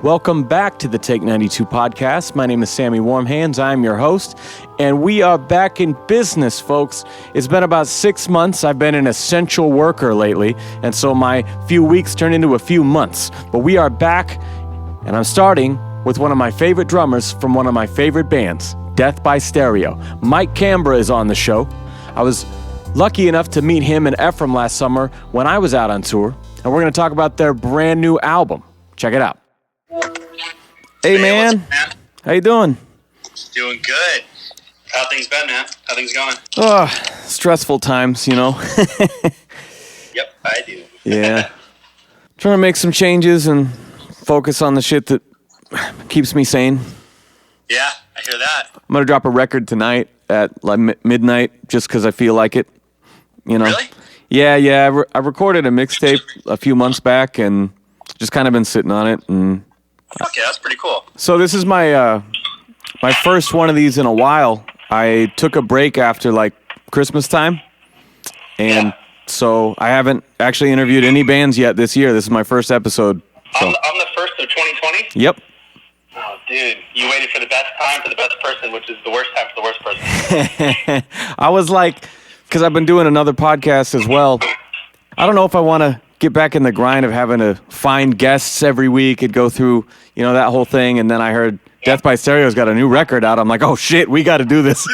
Welcome back to the Take 92 podcast. My name is Sammy Warm Hands. I'm your host, and we are back in business, folks. It's been about 6 months. I've been an essential worker lately, and so my few weeks turned into a few months. But we are back, and I'm starting with one of my favorite drummers from one of my favorite bands, Death by Stereo. Mike Cambra is on the show. I was lucky enough to meet him and Ephraim last summer when I was out on tour, and we're going to talk about their brand new album. Check it out. Hey, man. How you doing? Doing good. How things been, man? How things going? Oh, stressful times, you know. Yep, I do. Yeah. Trying to make some changes and focus on the shit that keeps me sane. Yeah, I hear that. I'm going to drop a record tonight at like midnight just because I feel like it, you know. Really? Yeah. I recorded a mixtape a few months back and just kind of been sitting on it. And Okay, that's pretty cool. so this is my my first one of these in a while. I took a break after like Christmas time, and so I haven't actually interviewed any bands yet this year. This is my first episode. So. I'm the first of 2020? Yep. Oh, dude, you waited for the best time for the best person, which is the worst time for the worst person. I was like, because I've been doing another podcast as well. I don't know if I want to get back in the grind of having to find guests every week and go through, you know, that whole thing. And then I heard Death by Stereo's got a new record out. I'm like, oh shit, we got to do this.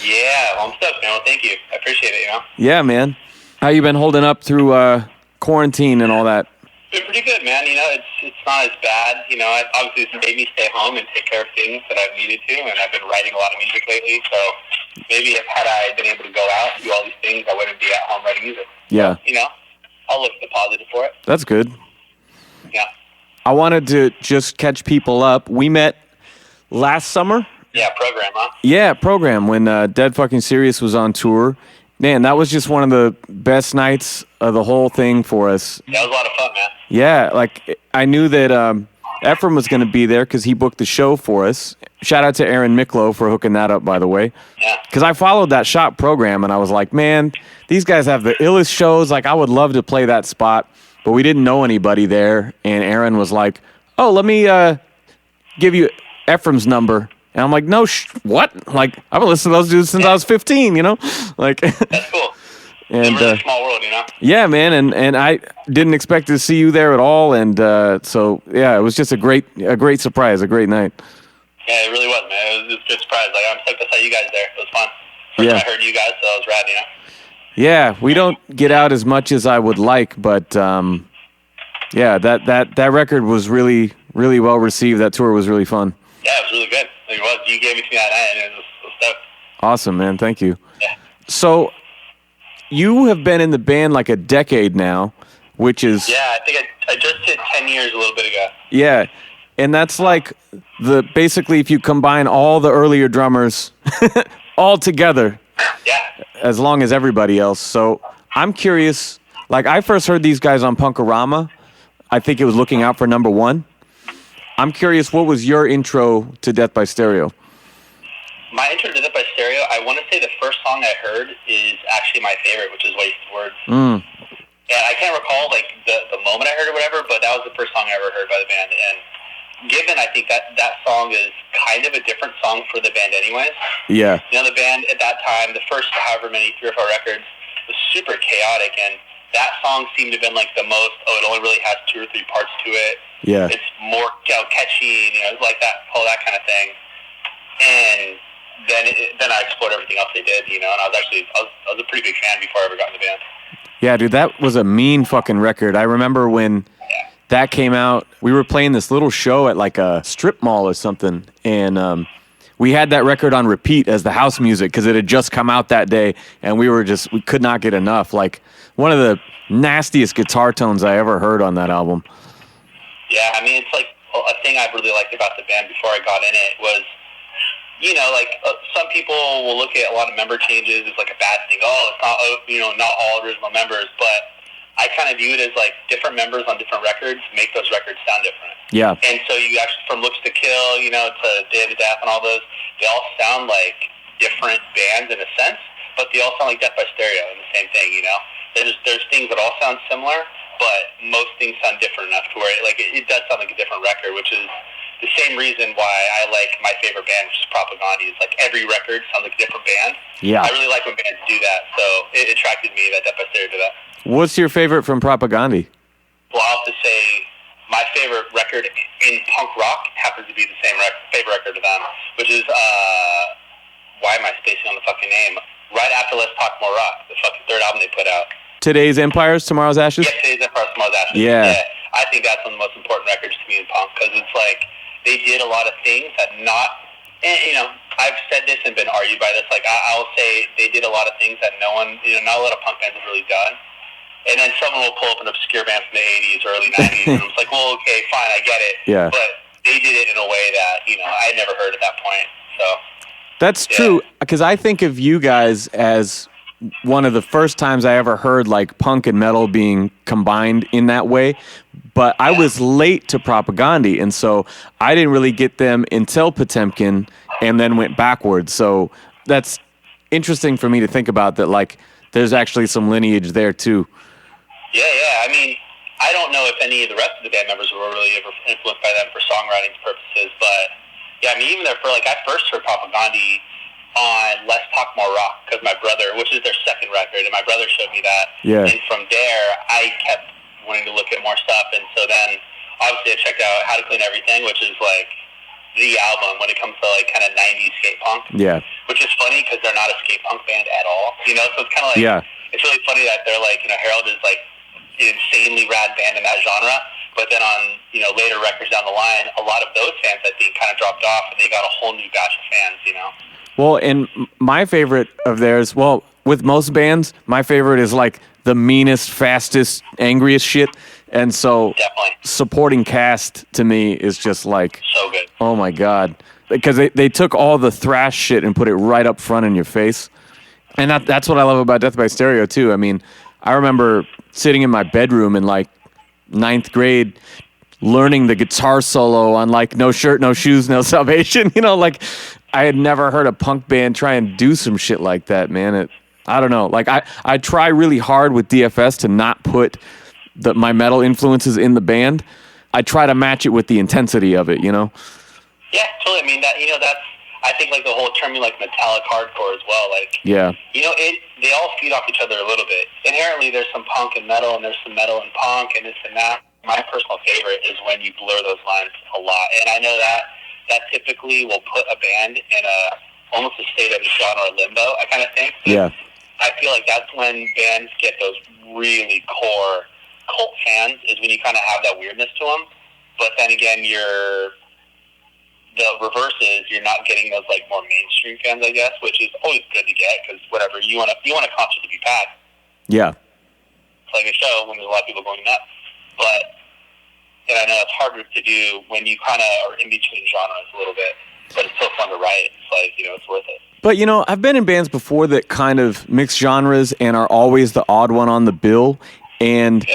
Yeah, well, I'm stoked, man. Well, thank you. I appreciate it, you know? Yeah, man. How you been holding up through quarantine and all that? Been pretty good, man. You know, it's not as bad. You know, obviously it's made me stay home and take care of things that I've needed to, and I've been writing a lot of music lately, so maybe if had I been able to go out and do all these things, I wouldn't be at home writing music. Yeah. So, you know, I'll look at the positive for it. That's good. Yeah. I wanted to just catch people up. We met last summer. Yeah, program, huh? Yeah, program when Dead Fucking Serious was on tour. Man, that was just one of the best nights of the whole thing for us. That was a lot of fun, man. Yeah, like I knew that Ephraim was going to be there because he booked the show for us. Shout out to Aaron Miklo for hooking that up, by the way. Yeah. Because I followed that shop program and I was like, man, these guys have the illest shows. Like, I would love to play that spot, but we didn't know anybody there. And Aaron was like, oh, let me give you Ephraim's number. And I'm like, no, what? Like, I've been listening to those dudes since I was 15, you know? Like, that's cool. And, it's a really small world, you know? Yeah, man, and I didn't expect to see you there at all, and so, yeah, it was just a great surprise, a great night. Yeah, it really was, man. It was a good surprise. Like, I'm stoked I saw you guys there. It was fun. First time I heard you guys, so it was rad, you know? Yeah, we don't get out as much as I would like, but, yeah, that record was really, really well received. That tour was really fun. Yeah, it was really good. It was. You gave me to me that night, and it was stoked. Awesome, man. Thank you. Yeah. So, you have been in the band like a decade now, which is... Yeah, I think I just hit 10 years a little bit ago. Yeah, and that's like basically if you combine all the earlier drummers all together, as long as everybody else. So I'm curious, like I first heard these guys on Punkorama. I think it was Looking Out for Number One. I'm curious, what was your intro to Death by Stereo? My intro to Death by Stereo, I want to say the first song I heard is actually my favorite, which is Wasted Words. And I can't recall like the moment I heard it or whatever, but that was the first song I ever heard by the band. And given, I think that song is kind of a different song for the band anyways. Yeah. You know, the band at that time, the first however many, 3 or 4 records, was super chaotic, and that song seemed to have been like the most, it only really has 2 or 3 parts to it. Yeah. It's more catchy, you know, like that, all that kind of thing. And then I explored everything else they did, you know, and I was a pretty big fan before I ever got in the band. Yeah, dude, that was a mean fucking record. I remember when that came out, we were playing this little show at like a strip mall or something, and we had that record on repeat as the house music because it had just come out that day, and we could not get enough. Like, one of the nastiest guitar tones I ever heard on that album. Yeah, I mean, it's like a thing I really liked about the band before I got in it was, you know, like some people will look at a lot of member changes as like a bad thing. Oh, it's not, you know, not all original members, but I kind of view it as like different members on different records make those records sound different. Yeah. And so you actually, from Looks to Kill, you know, to Day of the Death and all those, they all sound like different bands in a sense, but they all sound like Death by Stereo and the same thing, you know? There's things that all sound similar, but most things sound different enough to where it does sound like a different record. record, which is the same reason why I like my favorite band, which is Propaganda. It's like every record sounds like a different band. Yeah. I really like when bands do that, so it attracted me, that Death by Stereo, to that. What's your favorite from Propaganda? Well, I'll have to say my favorite record in punk rock happens to be the same favorite record to them, which is, why am I spacing on the fucking name? Right after Let's Talk More Rock, the fucking third album they put out. Today's Empires, Tomorrow's Ashes? Yeah, Today's Empires, Tomorrow's Ashes. Yeah. I think that's one of the most important records to me in punk, because it's like, they did a lot of things that I've said this and been argued by this. Like, I'll say they did a lot of things that not a lot of punk bands have really done. And then someone will pull up an obscure band from the 80s or early 90s, and it's like, well, okay, fine, I get it. Yeah. But they did it in a way that, I had never heard at that point. So That's true, because I think of you guys as one of the first times I ever heard like punk and metal being combined in that way. But I was late to Propaganda, and so I didn't really get them until Potemkin, and then went backwards. So that's interesting for me to think about, that like there's actually some lineage there too. Yeah. I mean, I don't know if any of the rest of the band members were really ever influenced by them for songwriting purposes, but yeah, I mean, even there, I first heard Propaganda on Let's Talk More Rock, because my brother, which is their second record, and my brother showed me that. Yeah. And from there, I kept wanting to look at more stuff, and so then obviously I checked out How to Clean Everything, which is like the album when it comes to like kind of 90s skate punk. Yeah. Which is funny because they're not a skate punk band at all. So it's kind of like, it's really funny that they're like, Harold is like an insanely rad band in that genre, but then on, later records down the line, a lot of those fans, I think, kind of dropped off, and they got a whole new batch of fans, Well, and my favorite of theirs, with most bands, my favorite is like the meanest, fastest, angriest shit. And so Definitely. Supporting cast to me is just like, so good. Oh my God. Because they took all the thrash shit and put it right up front in your face. And that's what I love about Death by Stereo too. I mean, I remember sitting in my bedroom in like 9th grade learning the guitar solo on like No Shirt, No Shoes, No Salvation. Like I had never heard a punk band try and do some shit like that, man. I don't know. Like I try really hard with DFS to not put my metal influences in the band. I try to match it with the intensity of it, Yeah, totally. I mean, that's, I think like the whole term, like metallic hardcore as well. Like, yeah. They all feed off each other a little bit. Inherently, there's some punk and metal, and there's some metal and punk, and this and that. My personal favorite is when you blur those lines a lot. And I know that typically will put a band in almost a state of genre limbo, I kind of think. Yeah. I feel like that's when bands get those really core cult fans, is when you kind of have that weirdness to them. But then again, the reverse is you're not getting those like more mainstream fans, I guess, which is always good to get, because whatever, you want a concert to be packed. Yeah. It's like a show when there's a lot of people going nuts. And I know it's harder to do when you kind of are in between genres a little bit, but it's still fun to write. It's like, it's worth it. But, I've been in bands before that kind of mix genres and are always the odd one on the bill. And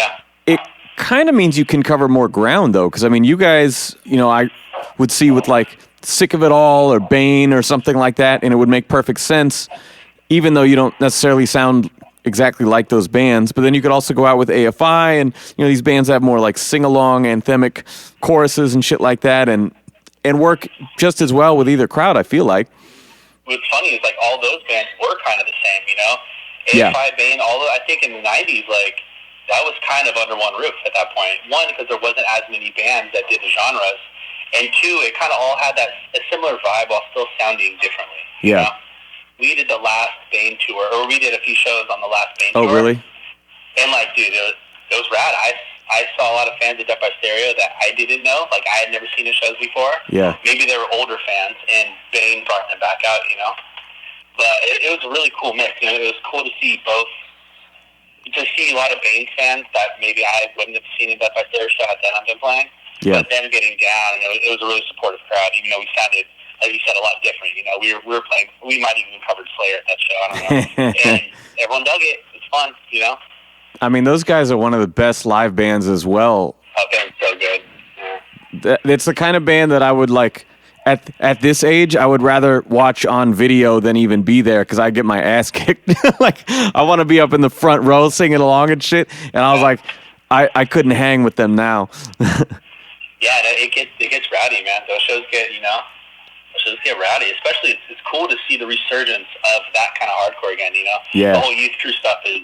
it kind of means you can cover more ground, though. Because, I mean, you guys, I would see with, like, Sick of It All or Bane or something like that, and it would make perfect sense, even though you don't necessarily sound exactly like those bands. But then you could also go out with AFI, and, these bands have more, like, sing-along, anthemic choruses and shit like that, and work just as well with either crowd, I feel like. What's funny is, like, all those bands were kind of the same, AFI, Bane, although I think in the 90s, like, that was kind of under one roof at that point. One, because there wasn't as many bands that did the genres, and two, it kind of all had a similar vibe while still sounding differently. Yeah. We did the last Bane tour, or we did a few shows on the last Bane tour. Oh, really? And, like, dude, it was rad. I saw a lot of fans of Death by Stereo that I didn't know. Like, I had never seen the shows before. Yeah. Maybe they were older fans, and Bane brought them back out, But it was a really cool mix. It was cool to see a lot of Bane fans that maybe I wouldn't have seen in Death by Stereo show had then I've been playing. Yeah. But then getting down, and it was a really supportive crowd, even though we sounded, as you said, a lot different. We were playing, we might even covered Slayer at that show, I don't know. And everyone dug it. It's fun, I mean, those guys are one of the best live bands as well. Okay, so good. Yeah. It's the kind of band that I would like, at this age, I would rather watch on video than even be there, because I get my ass kicked. Like, I want to be up in the front row singing along and shit. And I was like, I couldn't hang with them now. Yeah, it gets rowdy, man. Those shows get rowdy. Especially, it's cool to see the resurgence of that kind of hardcore again. Yeah. The whole youth crew stuff is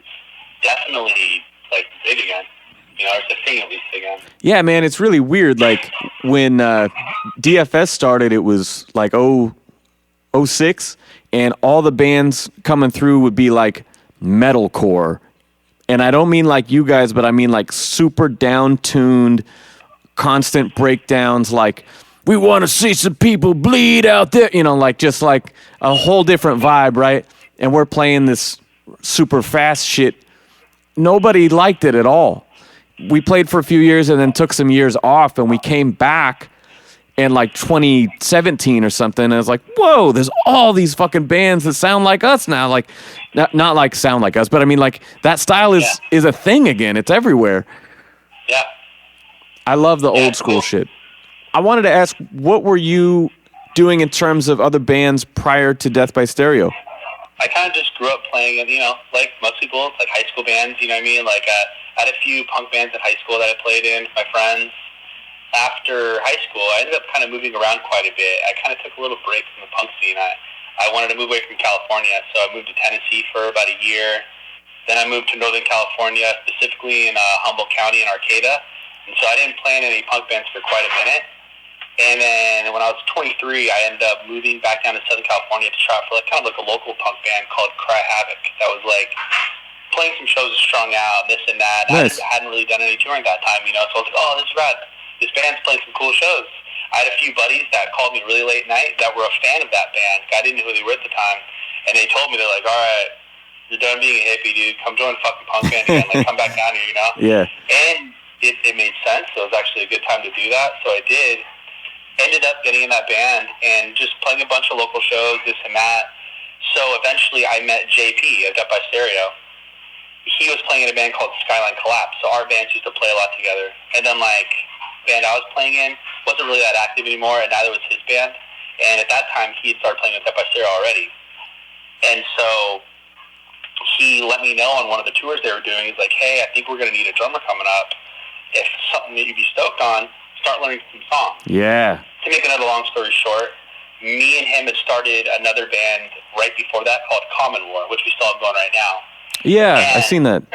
definitely like big again. It's a thing at least again. Yeah, man, it's really weird. Like when DFS started, it was like 06, and all the bands coming through would be like metalcore. And I don't mean like you guys, but I mean like super down-tuned, constant breakdowns, like, we want to see some people bleed out there, like just like a whole different vibe, right? And we're playing this super fast shit. Nobody liked it at all. We played for a few years and then took some years off, and we came back in like 2017 or something, and I was like, whoa, there's all these fucking bands that sound like us now. Like, not like sound like us, but I mean like that style is a thing again. It's everywhere. Yeah. I love the old school shit. I wanted to ask, what were you doing in terms of other bands prior to Death by Stereo? I kind of just grew up playing in, like most people, like high school bands, you know what I mean? Like, I had a few punk bands in high school that I played in with my friends. After high school, I ended up kind of moving around quite a bit. I kind of took a little break from the punk scene. I wanted to move away from California, so I moved to Tennessee for about a year. Then I moved to Northern California, specifically in Humboldt County in Arcata. And so I didn't play in any punk bands for quite a minute. And then when I was 23, I ended up moving back down to Southern California to try for like a local punk band called Cry Havoc. That was like playing some shows with Strung Out, this and that. Nice. I hadn't really done any touring that time, so I was like, oh, this is rad. This band's playing some cool shows. I had a few buddies that called me really late night that were a fan of that band. I didn't know who they were at the time. And they told me, they're like, all right, you're done being a hippie, dude. Come join a fucking punk band again. Like, come back down here, Yeah. And it made sense. So it was actually a good time to do that. So I did. Ended up getting in that band and just playing a bunch of local shows, this and that. So eventually I met JP at Death by Stereo. He was playing in a band called Skyline Collapse. So our bands used to play a lot together. And then, like, the band I was playing in wasn't really that active anymore, and neither was his band. And at that time, he had started playing with Death by Stereo already. And so he let me know on one of the tours they were doing. He's like, hey, I think we're going to need a drummer coming up. If something that you'd be stoked on, start learning some songs. Yeah. To make another long story short, me and him had started another band right before that called Common War, which we still have going right now. Yeah, I've seen that.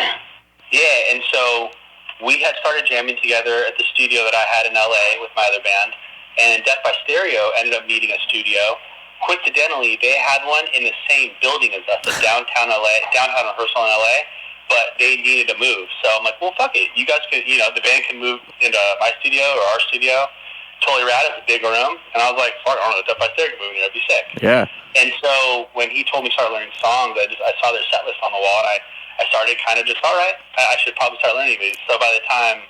Yeah, and so we had started jamming together at the studio that I had in LA with my other band, and Death by Stereo ended up needing a studio. Coincidentally, they had one in the same building as us, in downtown rehearsal in LA, but they needed to move. So I'm like, well, fuck it. You guys can, the band can move into my studio or our studio. Totally rad. It's a big room. And I was like, fuck, I don't know, Death by Stereo can move in here. That'd be sick. Yeah. And so when he told me to start learning songs, I saw their set list on the wall, and I started kind of just, all right, I should probably start learning these. So by the time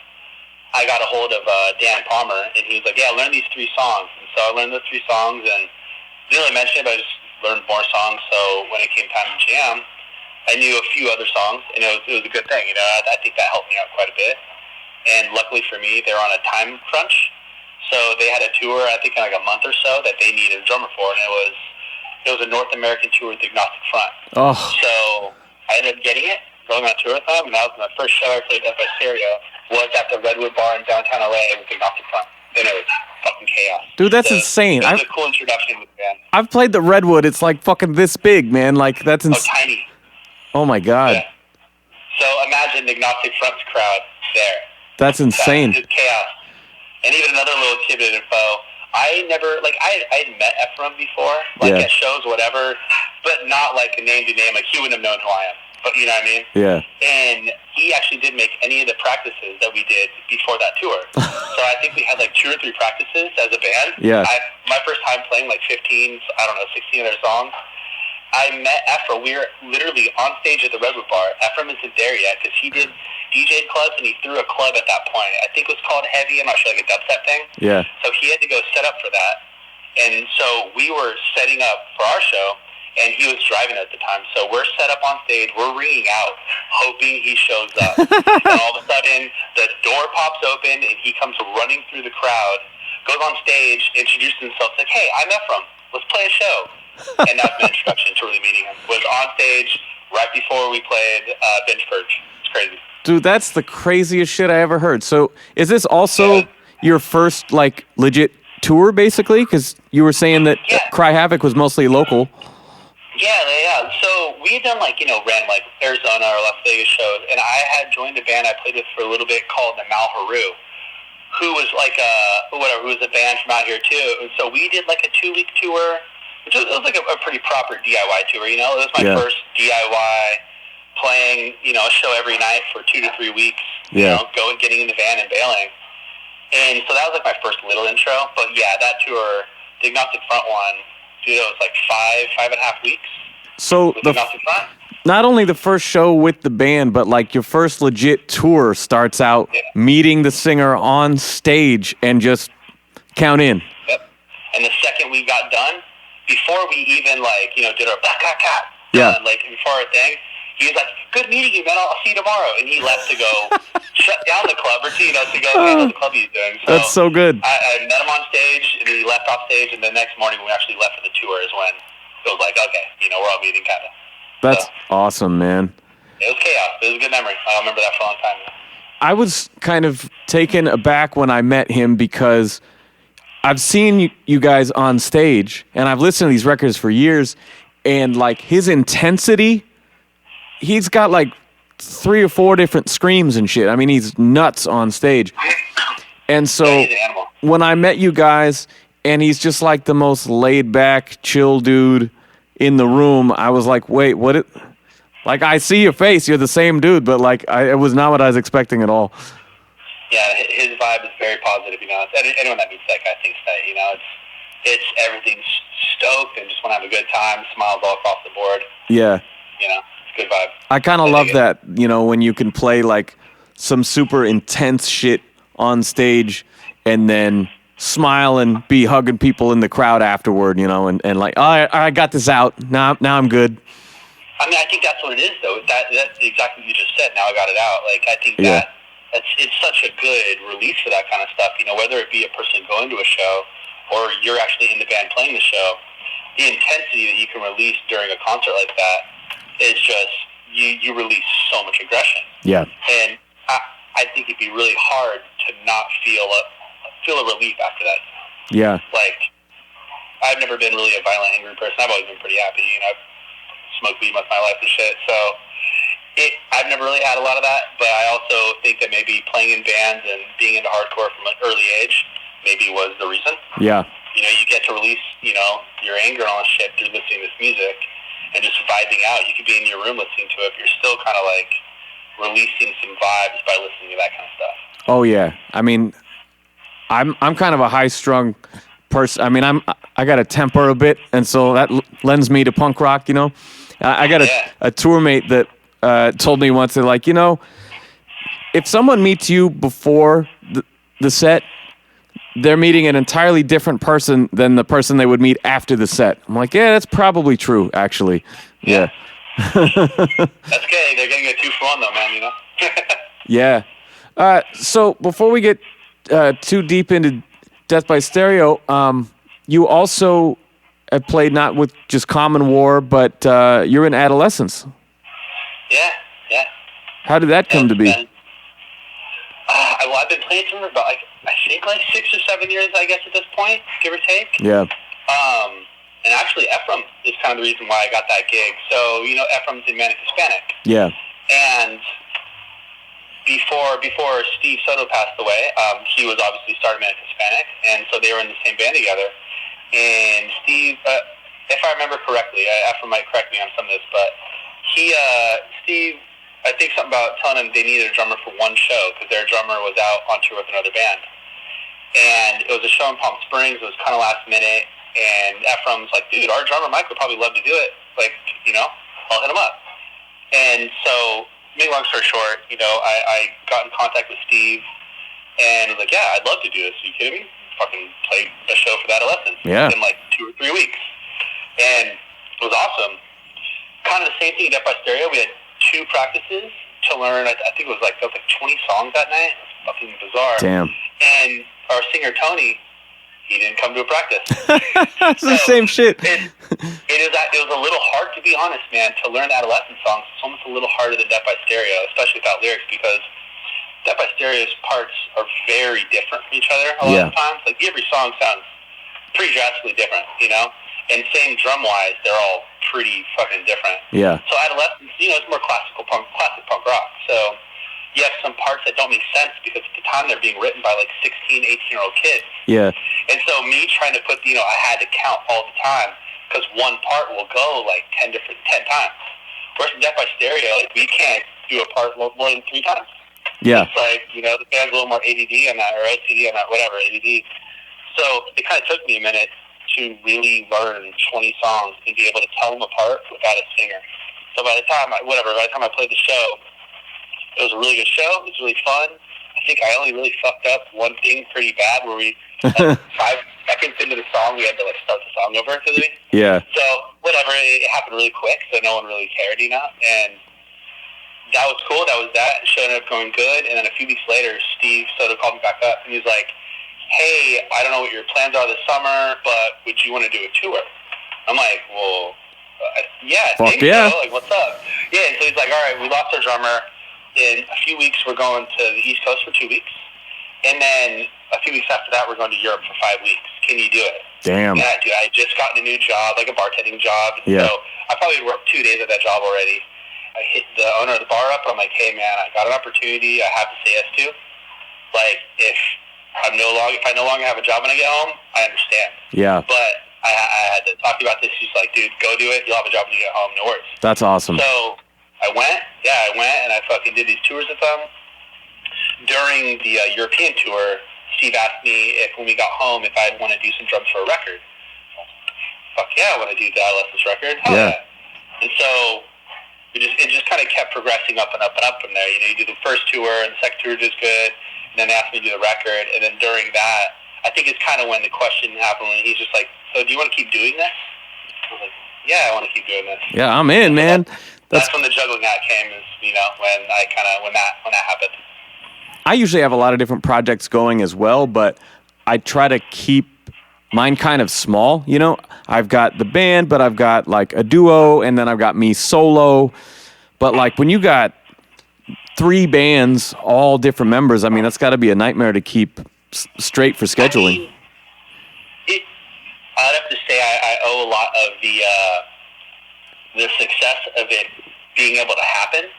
I got a hold of Dan Palmer, and he was like, yeah, learn these 3 songs. And so I learned those 3 songs, and didn't really mention it, but I just learned more songs. So when it came time to jam, I knew a few other songs, and it was a good thing. I think that helped me out quite a bit. And luckily for me, they were on a time crunch. So they had a tour, I think in like a month or so, that they needed a drummer for, and it was a North American tour with the Agnostic Front. Oh. So I ended up getting it, going on a tour with them, and that was my first show I played Death by Stereo, was at the Redwood Bar in downtown LA with the Agnostic Front. And it was fucking chaos. Dude, that's insane. It was a cool introduction with the band. I've played the Redwood. It's like fucking this big, man. Like, that's insane. Oh, tiny. Oh, my God. Yeah. So imagine the Agnostic Front's crowd there. That's insane. It's chaos. And even another little tidbit info, I had met Ephraim before, at shows, whatever, but not like a name-to-name, like he wouldn't have known who I am. But you know what I mean? Yeah. And he actually did make any of the practices that we did before that tour. So I think we had like 2 or 3 practices as a band. Yeah. My first time playing like 16 of their songs. I met Ephraim. We were literally on stage at the Redwood Bar. Ephraim isn't there yet because he did DJ clubs, and he threw a club at that point. I think it was called Heavy. I'm not sure, like a dubstep thing. Yeah. So he had to go set up for that. And so we were setting up for our show, and he was driving at the time. So we're set up on stage. We're ringing out, hoping he shows up. And all of a sudden, the door pops open, and he comes running through the crowd, goes on stage, introduces himself, like, hey, I'm Ephraim. Let's play a show. And that's my introduction to really meeting him. Was on stage right before we played Binge Purge. It's crazy. Dude, that's the craziest shit I ever heard. So is this also your first like legit tour, basically? Because you were saying that Cry Havoc was mostly local. Yeah. So we had done like, random like Arizona or Las Vegas shows, and I had joined a band I played with for a little bit called the Malharu, who was like who was a band from out here too. And so we did like a 2-week tour, which was like a pretty proper DIY tour. It was my first DIY playing, a show every night for 2 to 3 weeks. Going, getting in the van and bailing. And so that was like my first little intro. But yeah, that tour, the Agnostic Front one, dude, it was like 5.5 weeks. So not only the first show with the band, but like your first legit tour starts out meeting the singer on stage and just count in. Yep. And the second we got done, before we even did our black cat, like before our thing, he was like, "Good meeting you, man. I'll see you tomorrow." And he left to go shut down the club or to go handle the club he's doing. So that's so good. I met him on stage, and then he left off stage, and the next morning when we actually left for the tour is when it was like, okay, we're all meeting kind of. That's awesome, man. It was chaos. It was a good memory. I'll remember that for a long time. I was kind of taken aback when I met him because I've seen you guys on stage, and I've listened to these records for years, and like his intensity, he's got like 3 or 4 different screams and shit. I mean, he's nuts on stage. And so he's an animal. When I met you guys, and he's just like the most laid back, chill dude in the room, I was like, wait, like, I see your face, you're the same dude, but like, it was not what I was expecting at all. Yeah, his vibe is very positive, Anyone that meets that guy thinks that, it's everything's stoked and just want to have a good time, smiles all across the board. Yeah. It's a good vibe. I kind of love that, when you can play like some super intense shit on stage and then smile and be hugging people in the crowd afterward, and like, I got this out. Now I'm good. I mean, I think that's what it is, though. That's exactly what you just said. Now I got it out. Like, I think it's such a good release for that kind of stuff. Whether it be a person going to a show or you're actually in the band playing the show, the intensity that you can release during a concert like that is just you release so much aggression. Yeah. And I think it'd be really hard to not feel a relief after that. Yeah. Like, I've never been really a violent, angry person. I've always been pretty happy. I've smoked weed most of my life and shit. So I've never really had a lot of that. But I also think that maybe playing in bands and being into hardcore from an early age maybe was the reason. Yeah. You get to release, your anger and all this shit through listening to this music and just vibing out. You could be in your room listening to it, but you're still kind of like releasing some vibes by listening to that kind of stuff. Oh yeah. I mean, I'm kind of a high-strung person. I mean, I got a temper a bit, and so that lends me to punk rock. I got a tour mate that told me once, they're like, if someone meets you before the set, they're meeting an entirely different person than the person they would meet after the set. I'm like, yeah, that's probably true, actually. Yeah. That's okay. They're getting a 2-for-1 though, man. Yeah. So before we get too deep into Death by Stereo, you also have played not with just Common War, but you're in Adolescents. Yeah. How did that come to be? Well, I've been playing for about, I think 6 or 7 years, I guess, at this point, give or take. Yeah. And actually, Ephraim is kind of the reason why I got that gig. So, Ephraim's in Manic Hispanic. Yeah. And before Steve Soto passed away, he was obviously started Manic Hispanic, and so they were in the same band together. And Steve, if I remember correctly, Ephraim might correct me on some of this, but Steve, I think something about telling him they needed a drummer for one show because their drummer was out on tour with another band. And it was a show in Palm Springs. It was kind of last minute. And Ephraim's like, dude, our drummer Mike would probably love to do it. Like, I'll hit him up. And so, make long story short, I got in contact with Steve and was like, yeah, I'd love to do this. Are you kidding me? Fucking play a show for the Adolescents in like 2 or 3 weeks. And it was awesome. Kind of the same thing at Death by Stereo. We had 2 practices to learn. I think it was like 20 songs that night. It was fucking bizarre. Damn. And our singer Tony, he didn't come to a practice. It's the same shit. It was a little hard, to be honest, man, to learn Adolescent songs. It's almost a little harder than Death by Stereo, especially without lyrics, because Death by Stereo's parts are very different from each other a lot of times. Like, every song sounds pretty drastically different, you know? And same drum-wise, they're all pretty fucking different. Yeah. So Adolescents, you know, it's more classic punk rock. So you have some parts that don't make sense because at the time they're being written by like 16, 18-year-old kids. Yeah. And so me trying to put, you know, I had to count all the time because one part will go like 10 times. Whereas in Death by Stereo, like, we can't do a part more than 3 times. Yeah. It's like, you know, the band's a little more ADD on that, or OCD on that, whatever, ADD. So it kind of took me a minute to really learn 20 songs and be able to tell them apart without a singer. So by the time I played the show, it was a really good show. It was really fun. I think I only really fucked up one thing pretty bad where we, like, 5 seconds into the song, we had to, like, start the song over because of it. Yeah. So, whatever, it happened really quick, so no one really cared, you know? And that was cool. That was that. It ended up going good. And then a few weeks later, Steve Soto called me back up, and he was like, hey, I don't know what your plans are this summer, but would you want to do a tour? I'm like, well, yeah, I think so. Like, what's up? Yeah, and so he's like, all right, we lost our drummer. In a few weeks, we're going to the East Coast for 2 weeks. And then a few weeks after that, we're going to Europe for 5 weeks. Can you do it? Damn. Yeah, dude, I just gotten a new job, like a bartending job. And so I probably worked 2 days at that job already. I hit the owner of the bar up, and I'm like, hey, man, I got an opportunity I have to say yes to. Like, if I no longer have a job when I get home, I understand. Yeah. But I had to talk to you about this. He's like, dude, go do it. You'll have a job when you get home. No worries. That's awesome. So I went, and I fucking did these tours with them. During the European tour, Steve asked me if, when we got home, if I'd want to do some drums for a record. Fuck yeah, I want to do the Adolescents record. Hell yeah. And so it just kind of kept progressing up and up and up from there. You know, you do the first tour, and the second tour was good, and then they asked me to do the record, and then during that, I think it's kind of when the question happened, when he's just like, so do you want to keep doing this? I was like, yeah, I want to keep doing this. Yeah, I'm in, man. That's when the juggling act came, is, you know, when that happened. I usually have a lot of different projects going as well, but I try to keep mine kind of small, you know. I've got the band, but I've got like a duo, and then I've got me solo. But like when you got 3 bands, all different members, I mean, that's got to be a nightmare to keep straight for scheduling. I'd have to say I owe a lot of the success of it being able to happen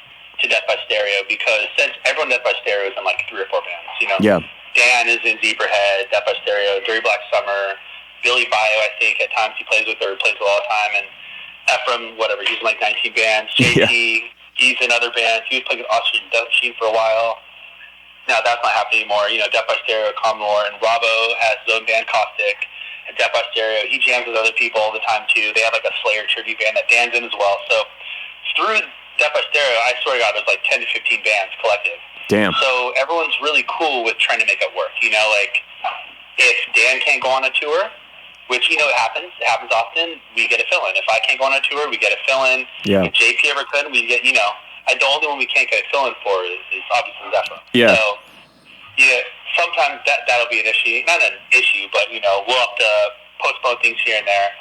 to Death by Stereo, because since everyone Death by Stereo is in like 3 or 4 bands, you know. Yeah. Dan is in Zebrahead, Death by Stereo, Dirty Black Summer, Billy Bio, I think at times he plays with or plays with all the time, and Ephraim, whatever, he's in like 19 bands. JT, he's in other bands. He was playing with Austrian Death Machine for a while. Now that's not happening anymore. You know, Death by Stereo, Commodore, and Robbo has his own band, Caustic. And Death by Stereo, he jams with other people all the time too. They have like a Slayer tribute band that Dan's in as well. So through Death by Stereo, I swear to God, there's like 10 to 15 bands collective. Damn. So everyone's really cool with trying to make it work. You know, like if Dan can't go on a tour, which, you know, it happens often, we get a fill-in. If I can't go on a tour, we get a fill-in. Yeah. If JP ever could, we get, you know, the only one we can't get a fill-in for is obviously Zephyr. Yeah. So, yeah, sometimes that'll be an issue. Not an issue, but, you know, we'll have to postpone things here and there.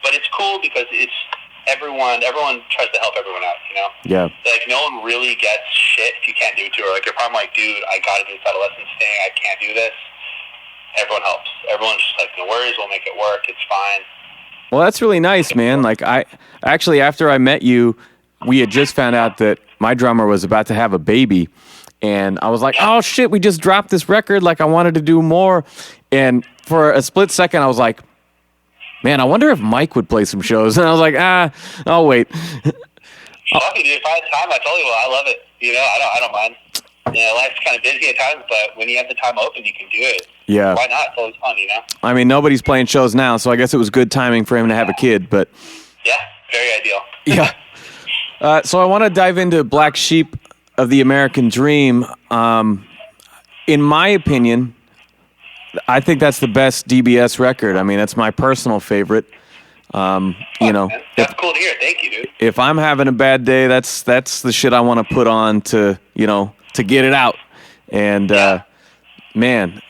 But it's cool because it's everyone tries to help everyone out, you know? Yeah. Like, no one really gets shit if you can't do a tour. Like, if I'm like, dude, I got to do this Adolescents thing, I can't do this, everyone helps. Everyone's just like, no worries, we'll make it work, it's fine. Well, that's really nice, man. Like, actually, after I met you, we had just found out that my drummer was about to have a baby. And I was like, oh, shit, we just dropped this record. Like, I wanted to do more. And for a split second, I was like, man, I wonder if Mike would play some shows. And I was like, I'll wait. Fuck it, dude. If I had time, I told you, I love it. You know, I don't mind. You know, life's kind of busy at times, but when you have the time open, you can do it. Yeah. Why not? It's always fun, you know? I mean, nobody's playing shows now, so I guess it was good timing for him to have a kid, but... Yeah, very ideal. Yeah. So I want to dive into Black Sheep of the American Dream. In my opinion, I think that's the best DBS record. I mean, that's my personal favorite. You know, that's cool to hear. Thank you, dude. If I'm having a bad day, that's the shit I want to put on to, you know, to get it out. And man,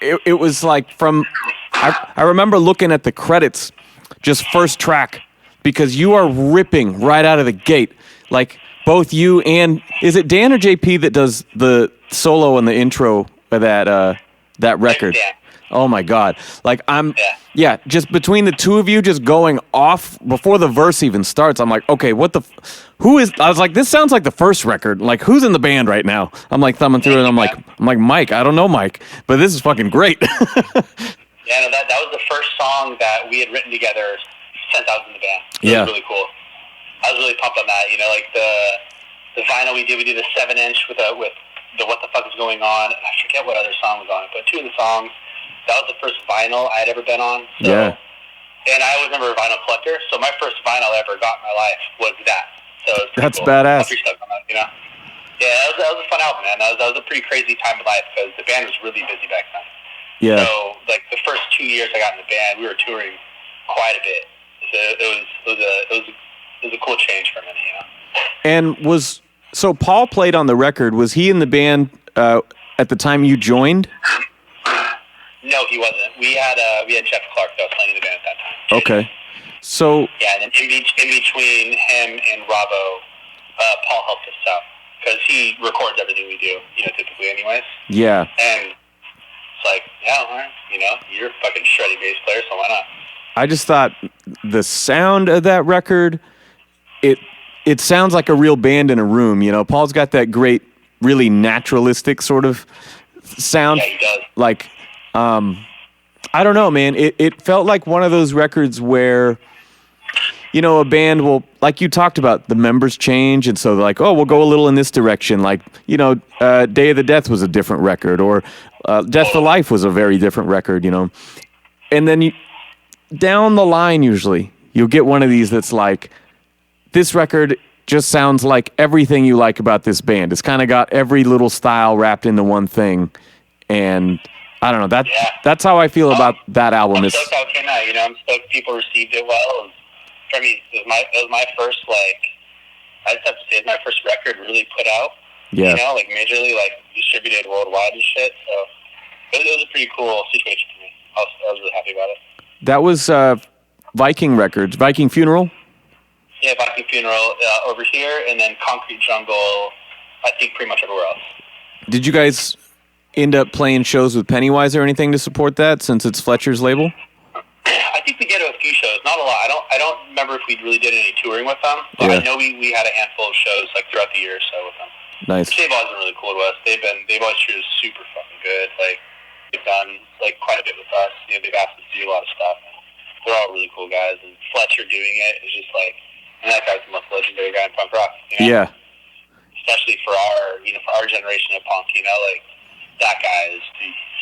it was like I remember looking at the credits, just first track, because you are ripping right out of the gate. Like both you and is it Dan or JP that does the solo and the intro of that record? Yeah. Oh my God! Like just between the two of you, just going off before the verse even starts. I'm like, okay, who is? I was like, this sounds like the first record. Like, who's in the band right now? I'm like thumbing through it. And I'm like, Mike. I don't know Mike, but this is fucking great. Yeah, no, that was the first song that we had written together since I was in the band. It was really cool. I was really pumped on that. You know, like the vinyl we did a 7-inch with the What the Fuck Is Going On, and I forget what other song was on it, but two of the songs. That was the first vinyl I had ever been on. So, yeah. And I was never a vinyl collector, so my first vinyl I ever got in my life was that. So it was that's cool. badass. On that, you know? Yeah, that was a fun album, man. That was a pretty crazy time of life because the band was really busy back then. Yeah. So, like, the first 2 years I got in the band, we were touring quite a bit. So it was a cool change for a minute, you know? And so Paul played on the record. Was he in the band at the time you joined? No, he wasn't. We had Jeff Clark that was playing in the band at that time. Okay. So yeah, and then in between him and Robbo, Paul helped us out because he records everything we do, you know, typically anyways. Yeah. And it's like, yeah, all right, you know, you're a fucking shreddy bass player, so why not? I just thought the sound of that record, it sounds like a real band in a room. You know, Paul's got that great, really naturalistic sort of sound. Yeah, he does. Like, I don't know, man. It felt like one of those records where, you know, a band will, like you talked about, the members change, and so they're like, oh, we'll go a little in this direction. Like, you know, Day of the Death was a different record, or Death for Life was a very different record, you know. And then down the line, usually, you'll get one of these that's like, this record just sounds like everything you like about this band. It's kind of got every little style wrapped into one thing, and I don't know. That's how I feel about that album. I'm stoked how it came out. You know, I'm stoked people received it well. For me, it was my first, like, I just have to say, it's my first record really put out. Yeah. You know, like majorly, like, distributed worldwide and shit. So it was a pretty cool situation for me. I was really happy about it. That was Viking Records, Viking Funeral. Yeah, Viking Funeral over here, and then Concrete Jungle, I think pretty much everywhere else. Did you guys end up playing shows with Pennywise or anything to support that, since it's Fletcher's label? I think we did a few shows, not a lot. I don't remember if we really did any touring with them, but I know we had a handful of shows like throughout the year or so with them. Nice. They've always been really cool to us. They've always treated us super fucking good. Like, they've done like quite a bit with us. You know, they've asked us to do a lot of stuff. They're all really cool guys, and Fletcher doing it is just like, and that guy's the most legendary guy in punk rock. You know? Yeah. Especially for our generation of punk, you know, like that guy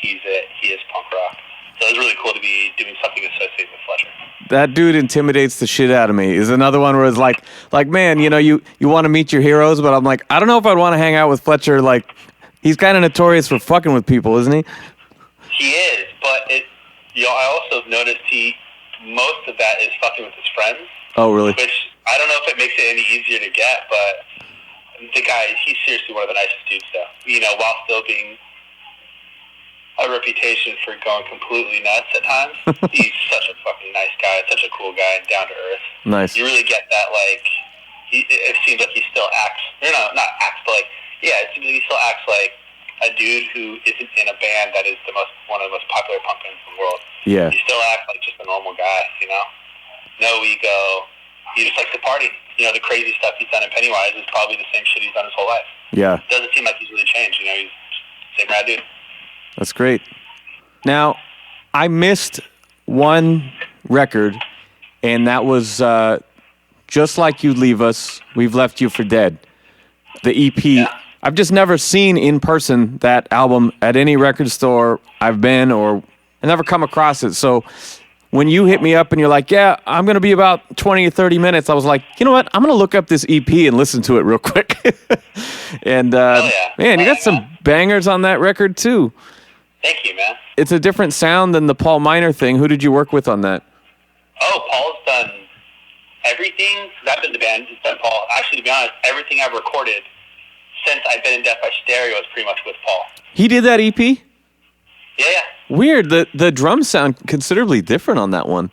he is punk rock. So it was really cool to be doing something associated with Fletcher. That dude intimidates the shit out of me. Is another one where it's like man, you know, you want to meet your heroes, but I'm like, I don't know if I'd want to hang out with Fletcher. Like, he's kind of notorious for fucking with people, isn't he? He is, but I also have noticed most of that is fucking with his friends. Oh, really? Which I don't know if it makes it any easier to get, but the guy, he's seriously one of the nicest dudes, though. You know, while still being a reputation for going completely nuts at times. He's such a fucking nice guy, such a cool guy, and down to earth. Nice. You really get that, like, it seems like he still acts, not acts, but like, yeah, it seems like he still acts like a dude who isn't in a band that is one of the most popular punk bands in the world. Yeah. He still acts like just a normal guy, you know? No ego. He just likes to party. You know, the crazy stuff he's done in Pennywise is probably the same shit he's done his whole life. Yeah. It doesn't seem like he's really changed, you know? He's the same rad dude. That's great. Now, I missed one record, and that was Just Like You Leave Us, We've Left You for Dead. The EP. Yeah. I've just never seen in person that album at any record store I've been, or I never come across it. So when you hit me up and you're like, yeah, I'm going to be about 20 or 30 minutes, I was like, you know what? I'm going to look up this EP and listen to it real quick. And, man, you got some bangers on that record, too. Thank you, man. It's a different sound than the Paul Miner thing. Who did you work with on that? Oh, Paul's done everything. I've been the band. It's done Paul. Actually, to be honest, everything I've recorded since I've been in Death by Stereo is pretty much with Paul. He did that EP? Yeah. Weird. The drums sound considerably different on that one.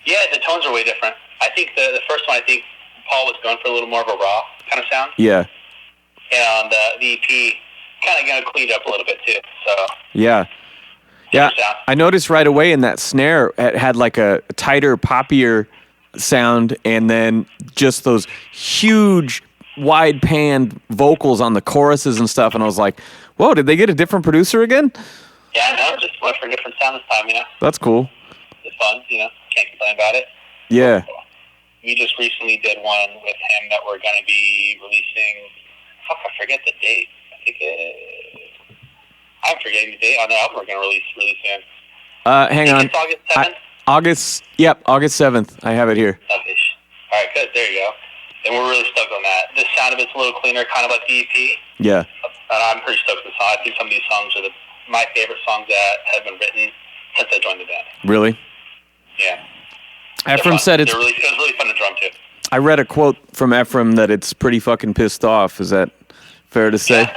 Yeah, the tones are way different. I think the first one, Paul was going for a little more of a raw kind of sound. Yeah. And on the EP, kind of cleaned up a little bit too. So yeah. Yeah, I noticed right away in that snare it had like a tighter, poppier sound, and then just those huge, wide-panned vocals on the choruses and stuff, and I was like, whoa, did they get a different producer again? Yeah, no, just went for a different sound this time, That's cool. It's fun, can't complain about it. Yeah. We just recently did one with him that we're going to be releasing, I forget the date. I think I'm forgetting the date on the album we're going to release really soon. Hang on. It's August 7th? August 7th. I have it here. Okay. All right, good. There you go. And we're really stoked on that. The sound of it's a little cleaner, kind of like the EP. Yeah. And I'm pretty stoked with the song. I think some of these songs are my favorite songs that have been written since I joined the band. Really? Yeah. Ephraim said it was really fun to drum to. I read a quote from Ephraim that it's pretty fucking pissed off. Is that fair to say?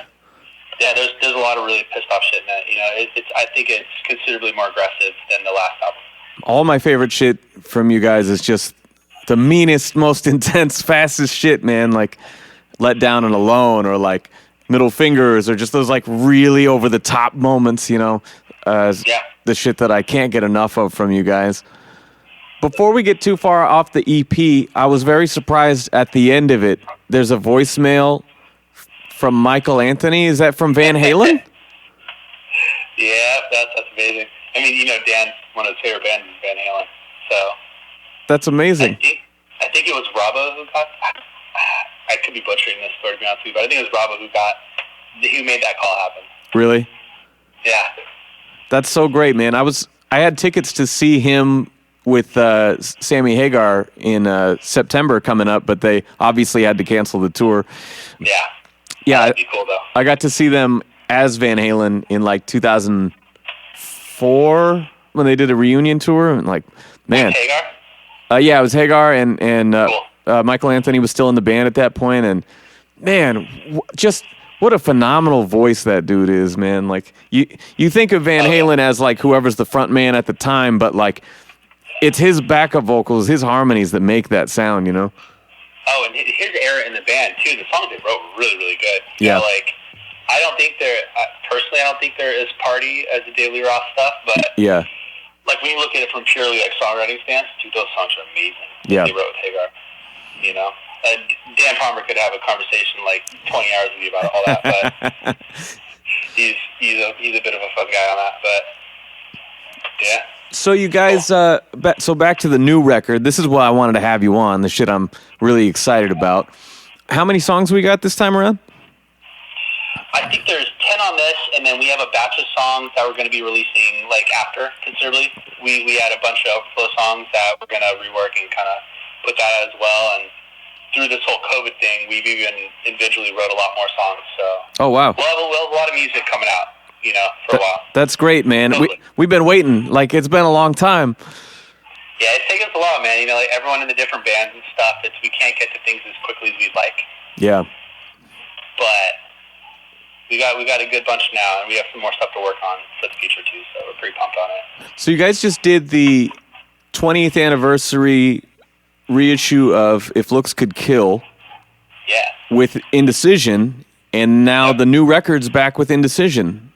Yeah, there's a lot of really pissed off shit in it. I think it's considerably more aggressive than the last album. All my favorite shit from you guys is just the meanest, most intense, fastest shit, man. Like Let Down and Alone, or like Middle Fingers, or just those like really over the top moments, the shit that I can't get enough of from you guys. Before we get too far off the EP, I was very surprised at the end of it. There's a voicemail from Michael Anthony. Is that from Van Halen? Yeah, that's amazing. I mean, Dan, one of his favorite bands is Van Halen. So that's amazing. I think it was Robbo who got. I could be butchering this story, to be honest with you, but I think it was Robbo who made that call happen. Really? Yeah. That's so great, man. I had tickets to see him with Sammy Hagar in September coming up, but they obviously had to cancel the tour. Yeah. Yeah. That'd be cool, though. I got to see them as Van Halen in like 2004 when they did a reunion tour, and like, man. With Hagar? Yeah, it was Hagar, and cool. Michael Anthony was still in the band at that point, and man, just what a phenomenal voice that dude is, man. Like you think of Van Halen as like whoever's the front man at the time, but like it's his backup vocals, his harmonies that make that sound, Oh, and his era in the band too. The songs they wrote were really, really good. Yeah. I don't think they're personally. I don't think they're as party as the Daily Ross stuff, but yeah. Like when you look at it from purely like songwriting stance, dude, those songs are amazing. Yeah. They wrote with Hagar. Dan Palmer could have a conversation like 20 hours with you about all that, but he's a bit of a fun guy on that. But yeah. So you guys, back to the new record. This is why I wanted to have you on. The shit I'm really excited about. How many songs we got this time around? I think there's 10 on this, and then we have a batch of songs that we're going to be releasing like after considerably. We had a bunch of overflow songs that we're going to rework and kind of put that out as well. And through this whole COVID thing, we've even individually wrote a lot more songs. So oh wow, we'll have a lot of music coming out, for a while. That's great, man. Totally. We've been waiting. Like it's been a long time. Yeah, it's taken us a while, man. Like everyone in the different bands and stuff. We can't get to things as quickly as we'd like. Yeah. But we got a good bunch now, and we have some more stuff to work on for the future too. So we're pretty pumped on it. So you guys just did the 20th anniversary reissue of If Looks Could Kill. Yeah. With Indecision, and now the new record's back with Indecision.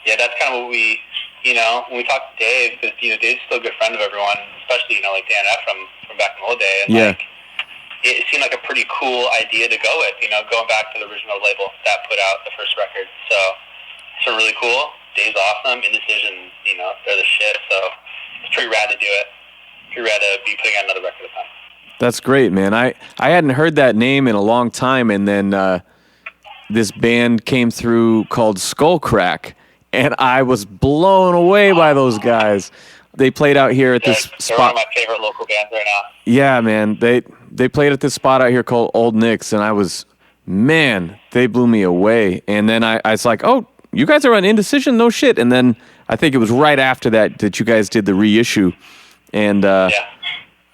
Yeah, that's kind of what we, when we talked to Dave, because Dave's still a good friend of everyone, especially like Dan Ephraim from back in the old day, and like it seemed like a pretty cool idea to go with, going back to the original label that put out the first record. So really cool. Dave's awesome. Indecision, they're the shit. So it's pretty rad to do it. Pretty rad to be putting out another record at the time. That's great, man. I hadn't heard that name in a long time, and then this band came through called Skullcrack, and I was blown away by those guys. They played out here at this spot. They're one of my favorite local bands right now. Yeah, man. They played at this spot out here called Old Nick's, and they blew me away. And then I was like, oh, you guys are on Indecision? No shit. And then I think it was right after that you guys did the reissue. And I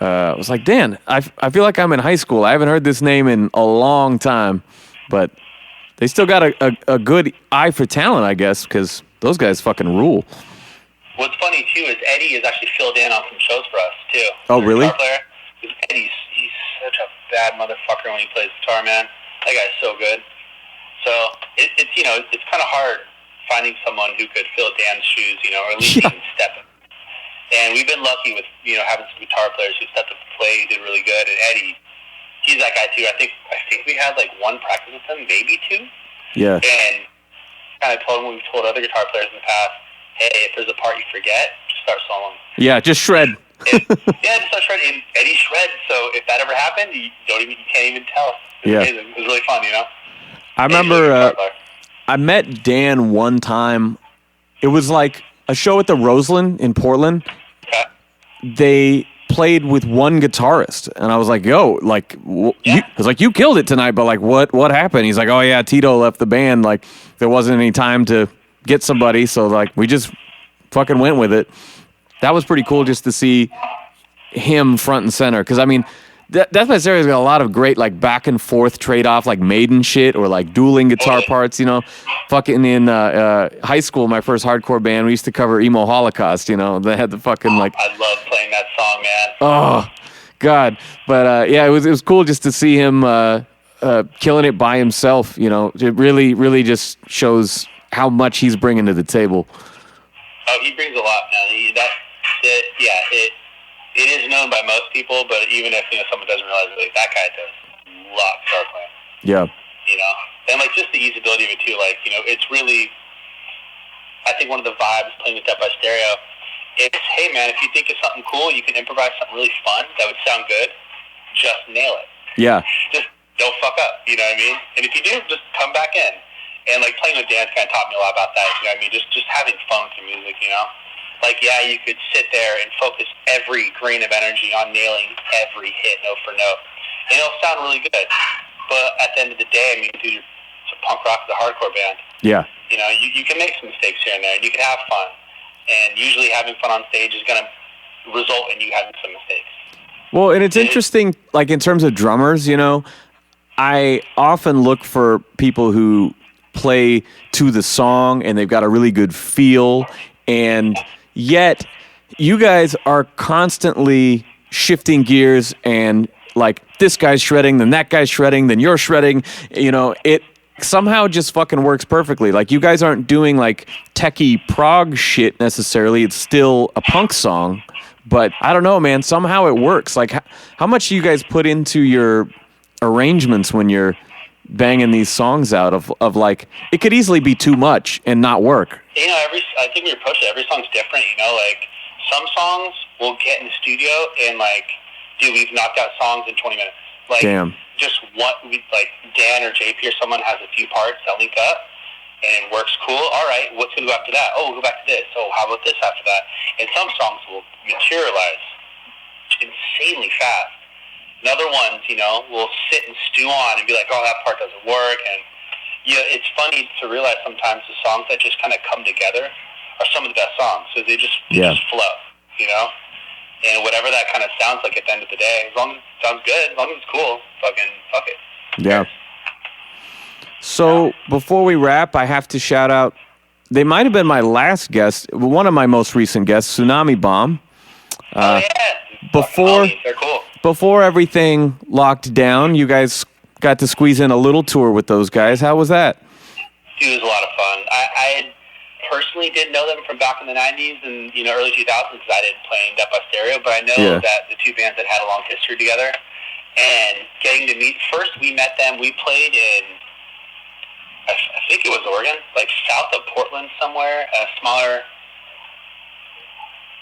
was like, Dan, I feel like I'm in high school. I haven't heard this name in a long time, but they still got a good eye for talent, I guess, because those guys fucking rule. What's funny, too, is Eddie has actually filled in on some shows for us, too. Oh, really? Guitar player. Eddie's such a bad motherfucker when he plays guitar, man. That guy's so good. So it's it's kind of hard finding someone who could fill Dan's shoes, or at least even step in. And we've been lucky with having some guitar players who stepped up to play, did really good. And Eddie, he's that guy too. I think we had like one practice with him, maybe two. Yeah. And kind of told him what we've told other guitar players in the past. Hey, if there's a part you forget, just start soloing. Yeah, just shred. Just start shredding. And Eddie shreds. So if that ever happened, you can't even tell. It was amazing. It was really fun, I remember I met Dan one time. It was like a show at the Roseland in Portland. Okay. They played with one guitarist, and I was like, "Yo, like, I was like, you killed it tonight." But like, what happened? He's like, "Oh yeah, Tito left the band. Like, there wasn't any time to get somebody, so like, we just fucking went with it." That was pretty cool just to see him front and center. Because I mean, Death by Stereo's got a lot of great like back and forth trade off, like Maiden shit or like dueling guitar parts. Fucking in high school, my first hardcore band, we used to cover Emo Holocaust. They had the fucking like. I love playing that song, man. Oh, God! But it was cool just to see him killing it by himself. It really just shows how much he's bringing to the table. Oh, he brings a lot, man. It is known by most people, but even if someone doesn't realize it, like, that guy does a lot of guitar playing. Yeah. And like just the easybility of it too. Like it's really, I think one of the vibes playing with Death by Stereo. It's, hey man, if you think of something cool, you can improvise something really fun that would sound good. Just nail it. Yeah. Just don't fuck up. You know what I mean? And if you do, just come back in. And like playing with Dan's kind of taught me a lot about that. You know what I mean? Just having fun with your music. Like, yeah, you could sit there and focus every grain of energy on nailing every hit note for note. And it'll sound really good. But at the end of the day, I mean, dude, it's a punk rock, it's a hardcore band. Yeah. You can make some mistakes here and there, and you can have fun. And usually having fun on stage is going to result in you having some mistakes. Well, and it's interesting, like in terms of drummers, I often look for people who play to the song and they've got a really good feel, and yet you guys are constantly shifting gears and like this guy's shredding, then that guy's shredding, then you're shredding. It somehow just fucking works perfectly. Like you guys aren't doing like techie prog shit necessarily. It's still a punk song, but I don't know, man. Somehow it works. Like how much do you guys put into your arrangements when you're banging these songs out of like, it could easily be too much and not work. I think we approach it. Every song's different, like some songs we'll get in the studio and like, dude, we've knocked out songs in 20 minutes. Like, damn. Just like Dan or JP or someone has a few parts that link up and it works cool. All right, what's going to go after that? Oh, we'll go back to this. Oh, how about this after that? And some songs will materialize insanely fast. And other ones, we'll sit and stew on and be like, oh, that part doesn't work. And, it's funny to realize sometimes the songs that just kind of come together are some of the best songs. So they just flow, And whatever that kind of sounds like at the end of the day, as long as it sounds good, as long as it's cool, fucking fuck it. Yeah. So before we wrap, I have to shout out, they might have been my last guest, one of my most recent guests, Tsunami Bomb. They're cool. Before everything locked down, you guys got to squeeze in a little tour with those guys. How was that? Dude, it was a lot of fun. I personally didn't know them from back in the 90s and early 2000s because I didn't play in Death by Stereo, but I know that the two bands had a long history together. And getting to meet, first we met them, we played in, I think it was Oregon, like south of Portland somewhere, a smaller,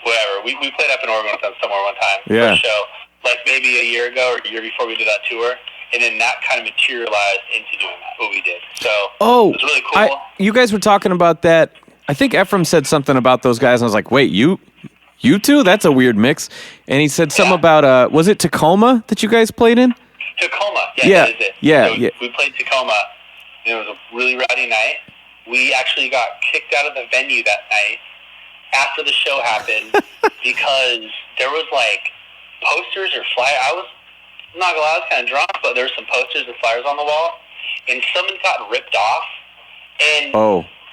whatever. We played up in Oregon with them somewhere one time for a show, like maybe a year ago or a year before we did that tour. And then that kind of materialized into doing that, what we did. So it was really cool. You guys were talking about that. I think Ephraim said something about those guys, and I was like, wait, you two? That's a weird mix. And he said something about, was it Tacoma that you guys played in? Tacoma, yeah. That is it. Yeah, so we played Tacoma, and it was a really rowdy night. We actually got kicked out of the venue that night after the show happened because there was like posters or flyers. I'm not gonna lie, I was kind of drunk, but there were some posters and flyers on the wall, and someone got ripped off. And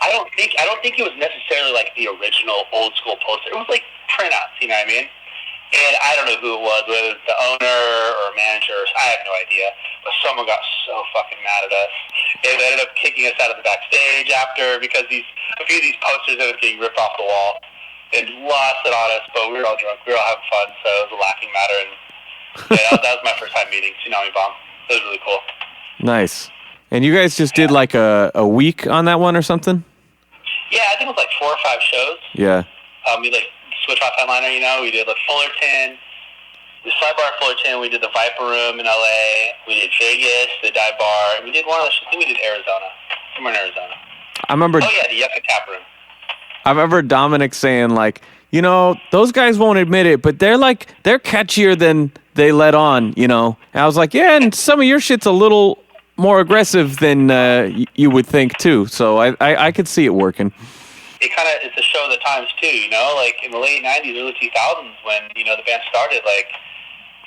I don't think it was necessarily like the original old school poster. It was like printouts, you know what I mean? And I don't know who it was, whether it was the owner or manager. I have no idea. But someone got so fucking mad at us. They ended up kicking us out of the backstage after because a few of these posters ended up getting ripped off the wall. And lost it on us, but we were all drunk. We were all having fun, so it was a laughing matter. And yeah, that was my first time meeting Tsunami Bomb. It was really cool. Nice. And you guys just did like a week on that one or something? Yeah, I think it was like 4 or 5 shows. Yeah. We like switch off headliner, we did like Fullerton, the Sidebar Fullerton, we did the Viper Room in LA, we did Vegas, the Dive Bar, we did one of the, I think we did Arizona, somewhere in Arizona. I remember. Oh yeah, the Yucca Tap Room. I remember Dominic saying like, those guys won't admit it, but they're catchier than they let on, And I was like, yeah, and some of your shit's a little more aggressive than you would think too. So I could see it working. It kind of is a show of the times too, like in the late 90s, early 2000s when, the band started, like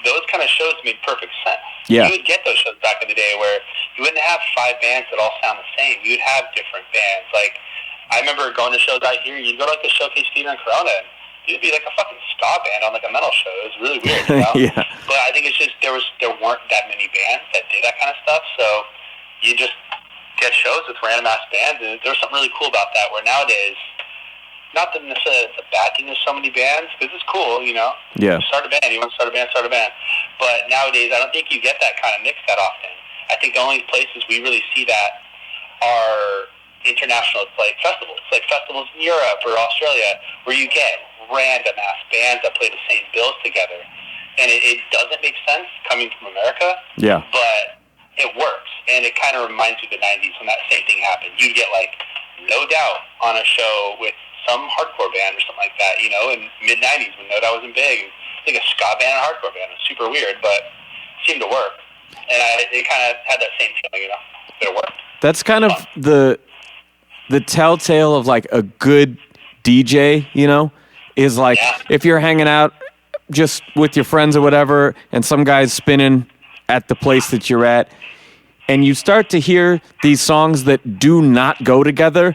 those kind of shows made perfect sense. Yeah. You would get those shows back in the day where you wouldn't have 5 bands that all sound the same. You would have different bands. Like, I remember going to shows out here, you'd go to like the Showcase Theater in Corona, and it'd be like a fucking ska band on like a metal show. It was really weird, Yeah. But I think it's just there weren't that many bands that did that kind of stuff, so you just get shows with random ass bands, and there was something really cool about that. Where nowadays, not that necessarily it's a bad thing there's so many bands, because it's cool, Yeah. Start a band. You want to start a band, start a band. But nowadays, I don't think you get that kind of mix that often. I think the only places we really see that are international, like festivals in Europe or Australia, where you get random ass bands that play the same bills together, and it doesn't make sense coming from America. Yeah. But it works, and it kind of reminds you of the 90s when that same thing happened. You get like No Doubt on a show with some hardcore band or something like that, in mid-90s when No Doubt wasn't big. I think a ska band and a hardcore band. It was super weird, but it seemed to work. And it kind of had that same feeling, that it worked. That's kind of the telltale of like a good DJ, is like if you're hanging out just with your friends or whatever, and some guy's spinning at the place that you're at, and you start to hear these songs that do not go together,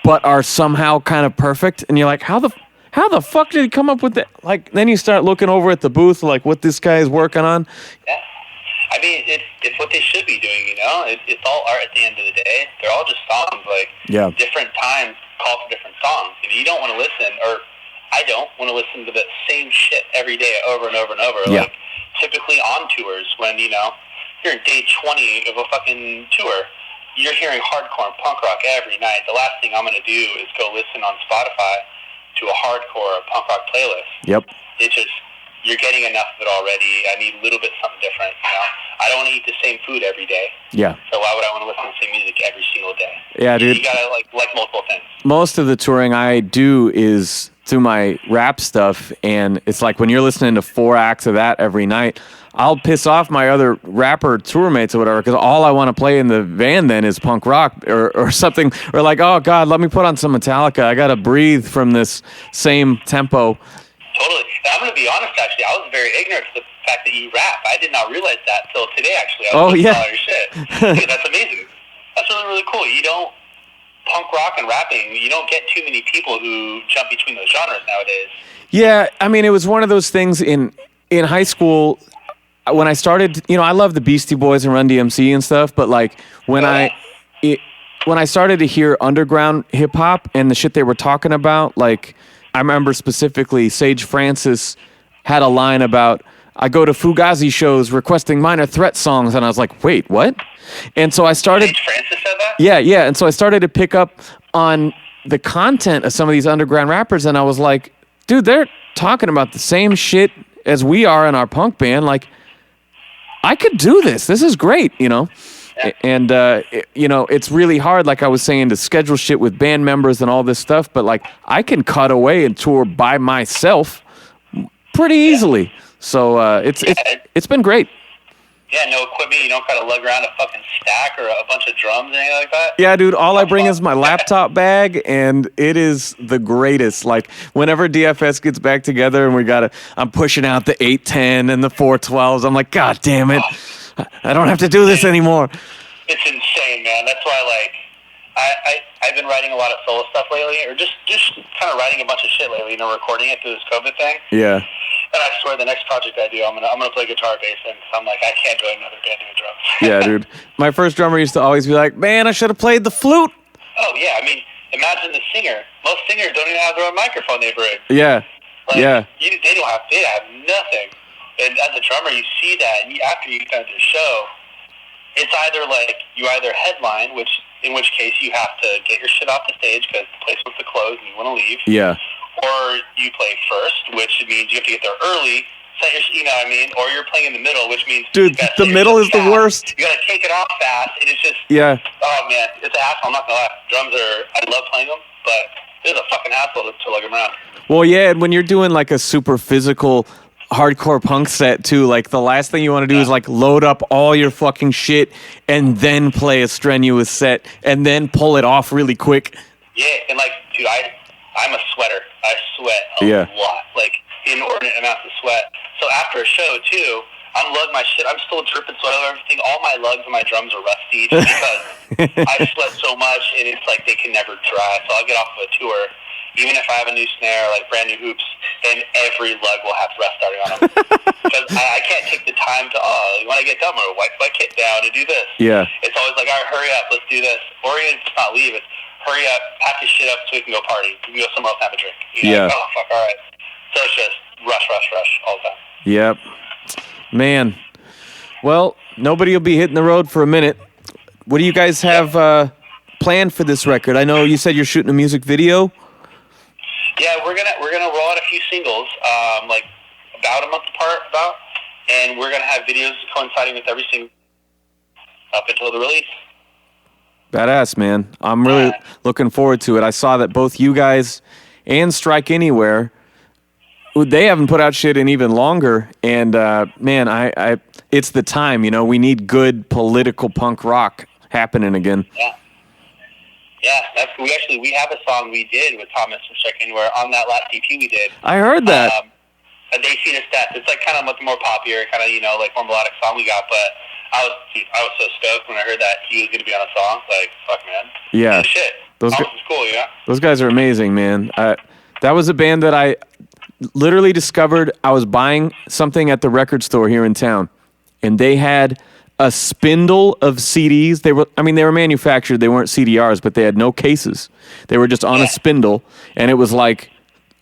but are somehow kind of perfect, and you're like, how the fuck did he come up with that? Like, then you start looking over at the booth, like what this guy is working on. Yeah. I mean, it's what they should be doing, It's all art at the end of the day. They're all just songs, like different times call for different songs. You don't want to listen, or I don't want to listen to the same shit every day over and over and over. Yeah. Like, typically on tours when, you're in day 20 of a fucking tour, you're hearing hardcore and punk rock every night. The last thing I'm going to do is go listen on Spotify to a hardcore or punk rock playlist. Yep. It's just, you're getting enough of it already. I need a little bit something different, I don't want to eat the same food every day. Yeah. So why would I want to listen to the same music every single day? Yeah, dude. You gotta like multiple things. Most of the touring I do is through my rap stuff, and it's like when you're listening to 4 acts of that every night, I'll piss off my other rapper tour mates or whatever, because all I want to play in the van then is punk rock or something, or like, oh God, let me put on some Metallica. I gotta breathe from this same tempo. Totally. And I'm going to be honest, actually. I was very ignorant to the fact that you rap. I did not realize that till today, actually. I was listening to all your shit. Dude, that's amazing. That's really, really cool. Punk rock and rapping, you don't get too many people who jump between those genres nowadays. Yeah, I mean, it was one of those things in high school when I started, I love the Beastie Boys and Run DMC and stuff, but like when I started to hear underground hip hop and the shit they were talking about, like I remember specifically Sage Francis had a line about, I go to Fugazi shows requesting Minor Threat songs, and I was like, wait, what? And so I started... Sage Francis said that? Yeah, and so I started to pick up on the content of some of these underground rappers, and I was like, dude, they're talking about the same shit as we are in our punk band. Like, I could do this. This is great, Yeah. And, it's really hard, like I was saying, to schedule shit with band members and all this stuff, but, like, I can cut away and tour by myself pretty easily. So it's been great. Yeah, no equipment. You don't gotta lug around a fucking stack or a bunch of drums or anything like that. Yeah, dude. All I bring is my laptop bag, and it is the greatest. Like whenever DFS gets back together, and I'm pushing out the 810 and the 412s. I'm like, God damn it! I don't have to do this anymore. It's insane, man. That's why, I've been writing a lot of solo stuff lately, or just kind of writing a bunch of shit lately. Recording it through this COVID thing. Yeah. I swear the next project I do, I'm gonna play guitar, bass, and I'm like, I can't join another band doing drums. Yeah, dude. My first drummer used to always be like, man, I should have played the flute. Oh yeah, I mean, imagine the singer. Most singers don't even have their own microphone they bring. Yeah. Like, yeah. They have nothing. And as a drummer, you see that, and after you get done with your show, it's either like you either headline, in which case you have to get your shit off the stage because the place wants to close and you want to leave. Yeah. Or you play first, which means you have to get there early. Set your, you know what I mean? Or you're playing in the middle, which means dude, the middle is the worst. You gotta take it off fast, and it's just oh man, it's an hassle. I'm not gonna lie. Drums I love playing them, but it's a fucking hassle to lug them around. Well, yeah, and when you're doing like a super physical hardcore punk set too, like the last thing you want to do is like load up all your fucking shit and then play a strenuous set and then pull it off really quick. Yeah, and like, dude, I'm a sweater. I sweat a lot, like inordinate amounts of sweat. So after a show too, I'm lugging my shit. I'm still dripping sweat over everything. All my lugs and my drums are rusty just because I sweat so much, and it's like they can never dry. So I'll get off of a tour, even if I have a new snare, like brand new hoops, and every lug will have rust starting on them. Because I can't take the time to, when I get done, I'm going to wipe my kit down and do this. Yeah. It's always like, all right, hurry up, let's do this. Or even if it's not leave, it's hurry up, pack your shit up so we can go party. We can go somewhere else and have a drink. You know? Yeah. Oh, fuck, all right. So it's just rush all the time. Yep. Man. Well, nobody will be hitting the road for a minute. What do you guys have planned for this record? I know you said you're shooting a music video. Yeah, we're gonna roll out a few singles, like about a month apart, and we're gonna have videos coinciding with every single up until the release. Badass, man. I'm really looking forward to it. I saw that both you guys and Strike Anywhere, they haven't put out shit in even longer, and man, I it's the time. You know, we need good political punk rock happening again. Yeah, we have a song we did with Thomas from Strike Anywhere on that last EP we did. I heard that. They See the Stats. It's like kind of much more popular, kind of like more melodic song we got. But I was so stoked when I heard that he was going to be on a song. Like, fuck, man. Yeah. Shit. Thomas is cool, you know? Those guys are amazing, man. That was a band that I literally discovered. I was buying something at the record store here in town, and they had a spindle of CDs. They were manufactured. They weren't CDRs, but they had no cases. They were just on a spindle, and it was like,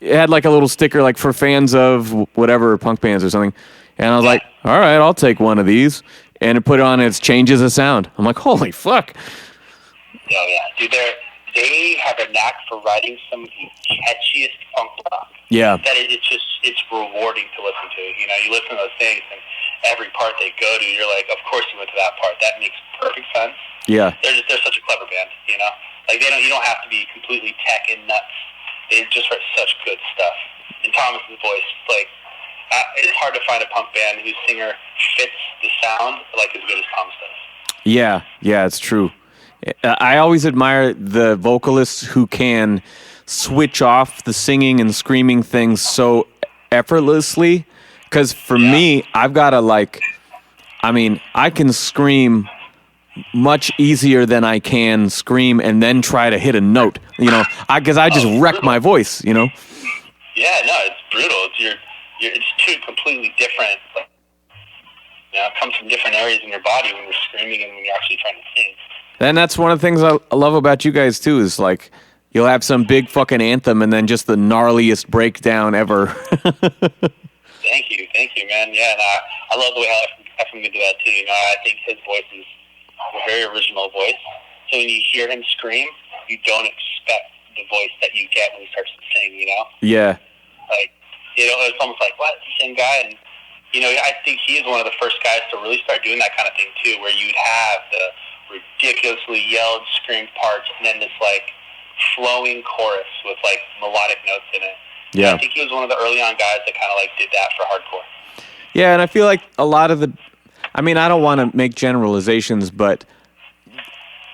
it had like a little sticker like for fans of whatever punk bands or something. And I was like, all right, I'll take one of these. And it put it on, and it changes the sound. I'm like, holy fuck. Oh yeah, dude, they have a knack for writing some of the catchiest punk rock. Yeah. That it's rewarding to listen to. You know, you listen to those things, and every part they go to, you're like, of course you went to that part. That makes perfect sense. Yeah. They're such a clever band, you know? Like, you don't have to be completely tech and nuts. They just write such good stuff. And Thomas's voice, like, it's hard to find a punk band whose singer fits the sound like as good as Thomas does. Yeah, it's true. I always admire the vocalists who can switch off the singing and screaming things so effortlessly. Because for me, I've got to I can scream much easier than I can scream and then try to hit a note, you know, because I just wreck my voice, you know? Yeah, no, it's brutal. It's two completely different, you know, it comes from different areas in your body when you're screaming and when you're actually trying to sing. And that's one of the things I love about you guys, too, is like, you'll have some big fucking anthem and then just the gnarliest breakdown ever. Thank you, man. Yeah, and I love the way Efren can do that, too. You know, I think his voice is a very original voice. So when you hear him scream, you don't expect the voice that you get when he starts to sing, you know? Yeah. Like, you know, it's almost like, what, same guy? And, you know, I think he's one of the first guys to really start doing that kind of thing, too, where you'd have the ridiculously yelled, screamed parts, and then this, like, flowing chorus with, like, melodic notes in it. Yeah. And I think he was one of the early on guys that kind of, like, did that for hardcore. Yeah, and I feel like a lot of I don't want to make generalizations, but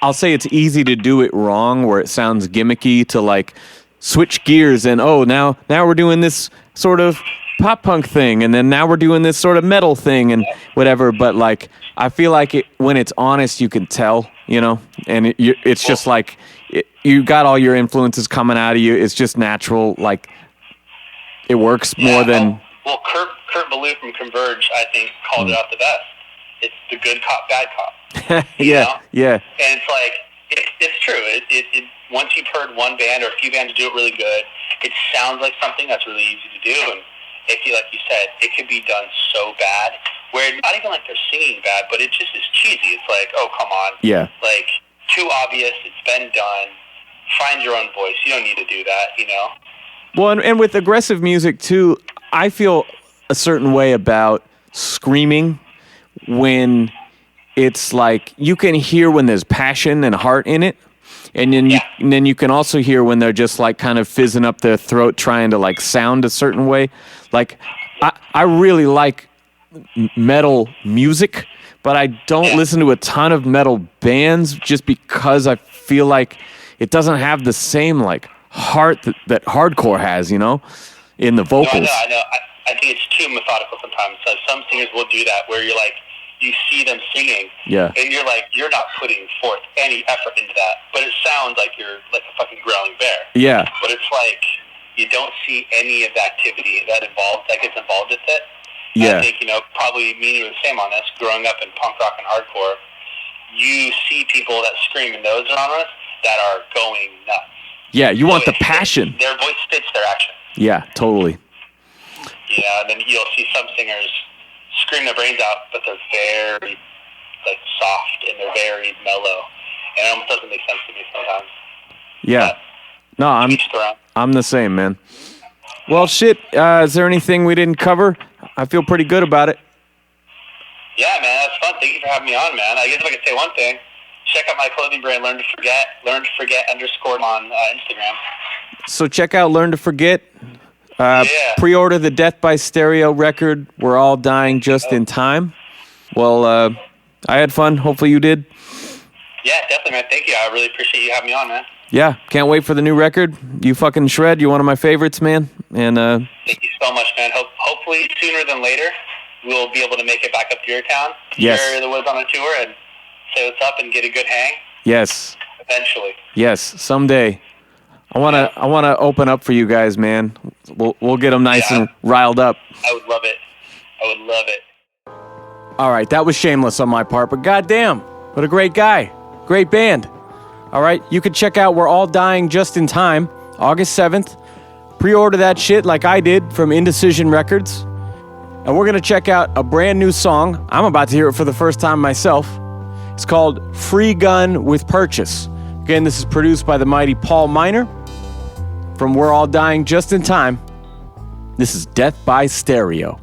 I'll say it's easy to do it wrong where it sounds gimmicky to, like, switch gears and, now we're doing this sort of pop punk thing, and then now we're doing this sort of metal thing and whatever, but, like, I feel like when it's honest, you can tell, you know, and it's just like, you got all your influences coming out of you. It's just natural, like, it works more than Well, Kurt Ballou from Converge, I think, called it out the best. It's the good cop, bad cop. Yeah. And it's like, it's true. It once you've heard one band or a few bands do it really good, it sounds like something that's really easy to do. And if you, like you said, it could be done so bad, where it's not even like they're singing bad, but it just is cheesy. It's like, oh, come on. Yeah. Like, too obvious. It's been done. Find your own voice. You don't need to do that, you know? Well, and with aggressive music, too, I feel a certain way about screaming when it's like you can hear when there's passion and heart in it. And then you can also hear when they're just like kind of fizzing up their throat trying to like sound a certain way. Like I really like metal music, but I don't listen to a ton of metal bands just because I feel like it doesn't have the same like heart that hardcore has, you know, in the vocals. No, I know. I think it's too methodical sometimes. So some singers will do that where you're like, you see them singing, and you're like, you're not putting forth any effort into that, but it sounds like you're like a fucking growling bear. Yeah. But it's like, you don't see any of the activity that gets involved with it. Yeah. I think, you know, probably me and you were the same on this, growing up in punk rock and hardcore, you see people that scream in those genres that are going nuts. Yeah, you want the passion. Their voice fits their action. Yeah, totally. You know, and then you'll see some singers scream their brains out, but they're very like soft and they're very mellow, and it almost doesn't make sense to me sometimes. Yeah, but no, I'm the same, man. Well, shit. Is there anything we didn't cover? I feel pretty good about it. Yeah, man, that's fun. Thank you for having me on, man. I guess if I could say one thing, check out my clothing brand, Learn to Forget _ on Instagram. So check out Learn to Forget. Pre-order the Death by Stereo record. We're all dying just in time. Well, I had fun. Hopefully you did. Yeah, definitely, man. Thank you. I really appreciate you having me on, man. Yeah, can't wait for the new record. You fucking shred. You're one of my favorites, man. And thank you so much, man. Hopefully sooner than later, we'll be able to make it back up to your town. Yes. Share the woods on a tour and say what's up and get a good hang. Yes. Eventually. Yes, someday. I wanna open up for you guys, man. We'll get them nice and riled up. I would love it. All right, that was shameless on my part, but goddamn, what a great guy, great band. All right, you can check out We're All Dying Just in Time, August 7th. Pre-order that shit like I did from Indecision Records, and we're gonna check out a brand new song. I'm about to hear it for the first time myself. It's called Free Gun with Purchase. Again, this is produced by the mighty Paul Miner. From We're All Dying Just in Time, this is Death by Stereo.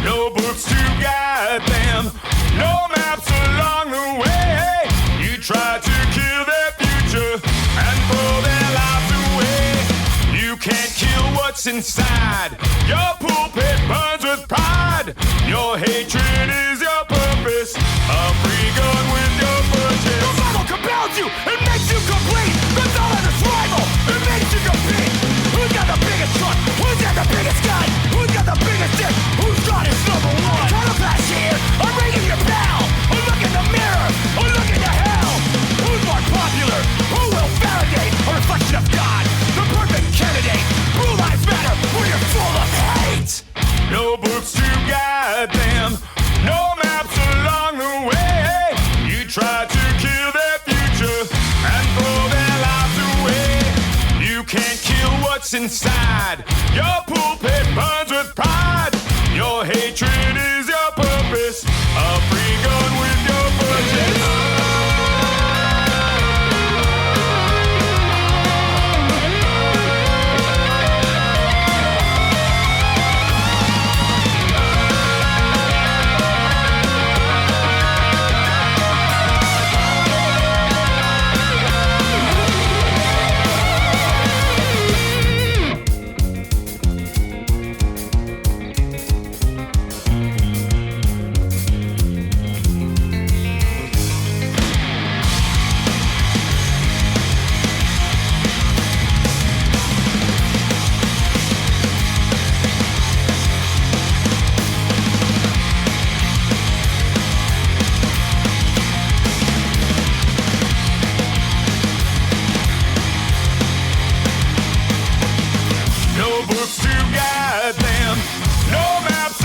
No books to guide them, no maps along the way. You try to kill their future and throw their lives away. You can't kill what's inside. Your pulpit burns with pride. Your hatred is your purpose. A free gun with your purchase. Your Bible compels you, it makes you complete. The dollar is rival, it makes you compete. Who's got the biggest truck? Who's got the biggest gun? Who's got the biggest dick? Who's got his number one? Try to pass here, I'm ringing your bell. I look in the mirror, I look into hell. Who's more popular? Who will validate a reflection of God? The perfect candidate. Blue lives matter when you're full of hate. No books to guide them, no maps along the way. You try to kill their future and throw their lives away. You can't kill what's inside. Your pulpit burns with pride. Your hatred is your purpose. A free gun with your purchase. got them. No maps